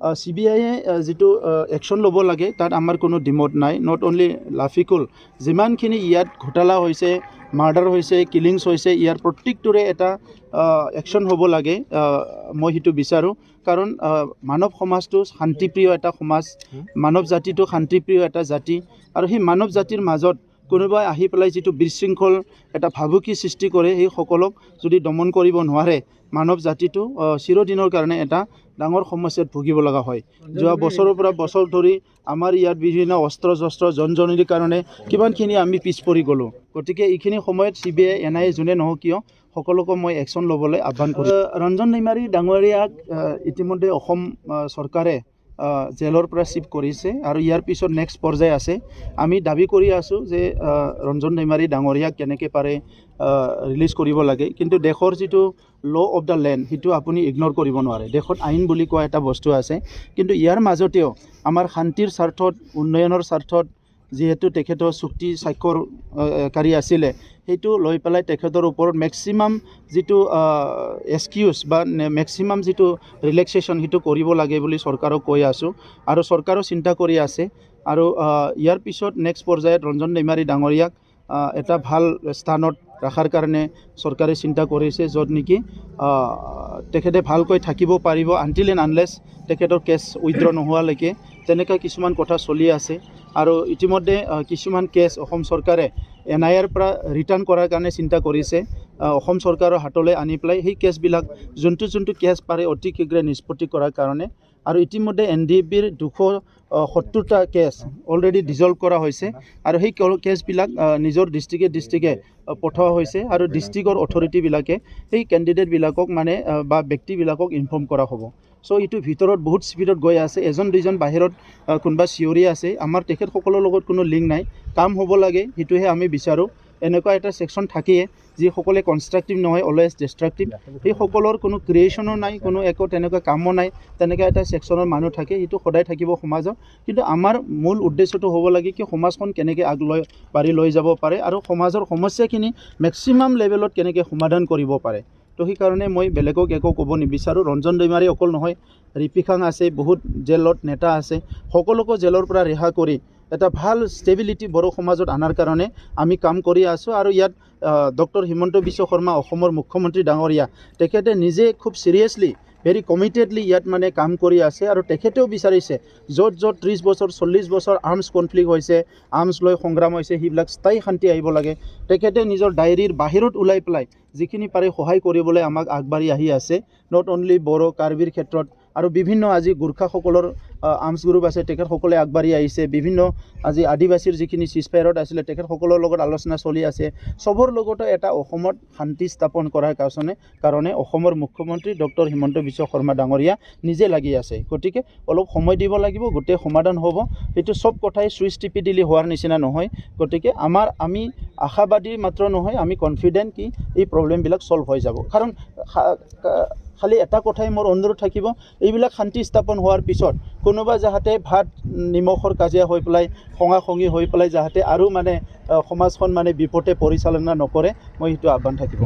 CBI যেটো action ল'ব লাগে তাত আমাৰ কোনো ডিমোট নাই নট অনলি লাফিকুল যিমানখিনি ইয়াত ঘোটালা হৈছে মাৰ্ডাৰ হৈছে কিলিংছ হৈছে ইয়াৰ প্ৰত্যেকটোৰে এটা একশন হ'ব লাগে মই হিটো বিচাৰো কাৰণ মানৱ সমাজটো শান্তিপ্ৰিয় এটা সমাজ মানৱ জাতিটো শান্তিপ্ৰিয় এটা জাতি আৰু সেই মানৱ জাতিৰ মাজত কোনোবাই আহি পেলাই যেটো বিশৃংখল এটা ভাবুকি সৃষ্টি কৰে সেই সকলক যদি দমন কৰিব নোৱাৰে মানৱ জাতিটো চিৰদিনৰ কাৰণে এটা ডাঙৰ সমস্যাত ভুগিব লগা হয় যোৱা বছৰৰ পৰা বছৰ ধৰি আমাৰ ইয়াত বিভিন্ন অস্ত্ৰ শস্ত্ৰ জনজনিৰ কাৰণে কিমানখিনি আমি পিছ পৰি গলো গতিকে এইখিনি সময়ত CBI NIA জুনে নহওক কিয় সকলোকে মই একশন ল'বলৈ আহ্বান কৰিম ৰঞ্জন দৈমাৰী ডাঙৰীয়াক ইতিমধ্যে অসম চৰকাৰে জেলৰ পৰা শিফ্ট কৰিছে আৰু ইয়াৰ পিছত নেক্সট পৰ্যায় আছে আমি দাবী কৰি আছো যে ৰঞ্জন দৈমাৰী ডাঙৰীয়াক কেনেকৈ পাৰে ৰিলিজ কৰিব লাগে কিন্তু দেশৰ যেটো ল অফ দা লেণ্ড হিটো আপুনি ইগনোৰ কৰিব নোৱাৰে দেশত আইন বুলি কোৱা এটা বস্তু আছে কিন্তু ইয়াৰ মাজতেও আমাৰ শান্তিৰ স্বাৰ্থত উন্নয়নৰ স্বাৰ্থত যেহেতু তেখেতৰ চুক্তি স্বাক্ষৰকাৰী আছিলে সেইটো লৈ পেলাই তেখেতৰ ওপৰত মেক্সিমাম যেটো এক্সকিউজ বা মেক্সিমাম যেটো ৰিলেক্সেশ্যন হিটো কৰিব লাগে বুলি চৰকাৰক কৈ আছো আৰু চৰকাৰো চিন্তা কৰি আছে আৰু ইয়াৰ পিছত নেক্সট পৰ্যায়ত ৰঞ্জন দৈমাৰী ডাঙৰীয়াক এটা ভাল স্থানত ৰাখাৰ কাৰণে চৰকাৰে চিন্তা কৰিছে য'ত নেকি তেখেতে ভালকৈ থাকিব পাৰিব আনটিল এণ্ড আনলেছ তেখেতৰ কেছ উইথড্ৰ নোহোৱালৈকে তেনেকুৱা কিছুমান কথা চলি আছে আৰু ইতিমধ্যে কিছুমান কেছ অসম চৰকাৰে NIAৰ পৰা ৰিটাৰ্ণ কৰাৰ কাৰণে চিন্তা কৰিছে অসম চৰকাৰৰ হাতলৈ আনি পেলাই সেই কেছবিলাক যোনটো কেছ পাৰে অতি শীঘ্ৰে নিষ্পত্তি কৰাৰ কাৰণে আৰু ইতিমধ্যে Ndfbৰ 270টা কেছ অলৰেডি ডিজলভ কৰা হৈছে আৰু সেই কেছবিলাক নিজৰ ডিষ্ট্ৰিক্টে পঠোৱা হৈছে আৰু ডিষ্ট্ৰিক্টৰ অথৰিটিবিলাকে সেই কেণ্ডিডেটবিলাকক মানে বা ব্যক্তিবিলাকক ইনফৰ্ম কৰা হ'ব সো এইটো ভিতৰত বহুত স্পীডত গৈ আছে এজন দুজন বাহিৰত কোনোবা চিঞৰি আছে আমাৰ তেখেতসকলৰ লগত কোনো লিংক নাই কাম হ'ব লাগে সেইটোহে আমি বিচাৰোঁ এনেকুৱা এটা সেকশন থাকিয়ে যিসকলে কনষ্ট্ৰাকটিভ নহয় অলৱেজ ডিষ্ট্ৰাকটিভ এই সকলৰ কোনো ক্ৰিয়েশ্যনো নাই কোনো একো তেনেকুৱা কামো নাই তেনেকুৱা এটা সেকশনৰ মানুহ থাকে এইটো সদায় থাকিব সমাজত কিন্তু আমাৰ মূল উদ্দেশ্যটো হ'ব লাগে কি সমাজখন কেনেকৈ আগলৈ লৈ যাব পাৰে আৰু সমাজৰ সমস্যাখিনি মেক্সিমাম লেভেলত কেনেকৈ সমাধান কৰিব পাৰে তো সেই কাৰণে মই বেলেগক একো ক'ব নিবিচাৰোঁ ৰঞ্জন দৈমাৰী অকল নহয় ৰিপিখাং আছে বহুত জেলত নেতা আছে সকলোকে জেলৰ পৰা ৰেহা কৰি এটা ভাল ষ্টেবিলিটি বড়ো সমাজত আনাৰ কাৰণে আমি কাম কৰি আছোঁ আৰু ইয়াত ডক্টৰ হিমন্ত বিশ্ব শৰ্মা অসমৰ মুখ্যমন্ত্ৰী ডাঙৰীয়া তেখেতে নিজে খুব সিৰিয়াছলি ভেৰি কমিটেডলি ইয়াত মানে কাম কৰি আছে আৰু তেখেতেও বিচাৰিছে য'ত 30 বছৰ 40 বছৰ আৰ্মছ কনফ্লিক্ট হৈছে আৰ্মছ লৈ সংগ্ৰাম হৈছে সেইবিলাক স্থায়ী শান্তি আহিব লাগে তেখেতে নিজৰ ডায়েৰীৰ বাহিৰত ওলাই পেলাই যিখিনি পাৰে সহায় কৰিবলৈ আমাক আগবাঢ়ি আহি আছে নট অনলি বড়ো কাৰ্বিৰ ক্ষেত্ৰত আৰু বিভিন্ন আজি গোৰ্খাসকলৰ আৰ্মছ গ্ৰুপ আছে তেখেতসকলে আগবাঢ়ি আহিছে বিভিন্ন আজি আদিবাসীৰ যিখিনি চিজফায়াৰত আছিলে তেখেতসকলৰ লগত আলোচনা চলি আছে সবৰ লগতে এটা অসমত শান্তি স্থাপন কৰাৰ কাৰণে অসমৰ মুখ্যমন্ত্ৰী ডক্টৰ হিমন্ত বিশ্ব শৰ্মা ডাঙৰীয়া নিজে লাগি আছে গতিকে অলপ সময় দিব লাগিব গোটেই সমাধান হ'ব সেইটো সব কথাই সুইচ টিপি দিলে হোৱাৰ নিচিনা নহয় গতিকে আমি আশাবাদী মাত্ৰ নহয় আমি কনফিডেন্ট কি এই প্ৰবলেমবিলাক সলভ হৈ যাব কাৰণ খালি এটা কথাই মোৰ অনুৰোধ থাকিব এইবিলাক শান্তি স্থাপন হোৱাৰ পিছত কোনোবা যাহাতে ভাত নিমখৰ কাজিয়া হৈ পেলাই খঙাখঙি হৈ পেলাই যাহাতে আৰু মানে সমাজখন মানে বিপথে পৰিচালনা নকৰে মই সেইটো আহ্বান থাকিব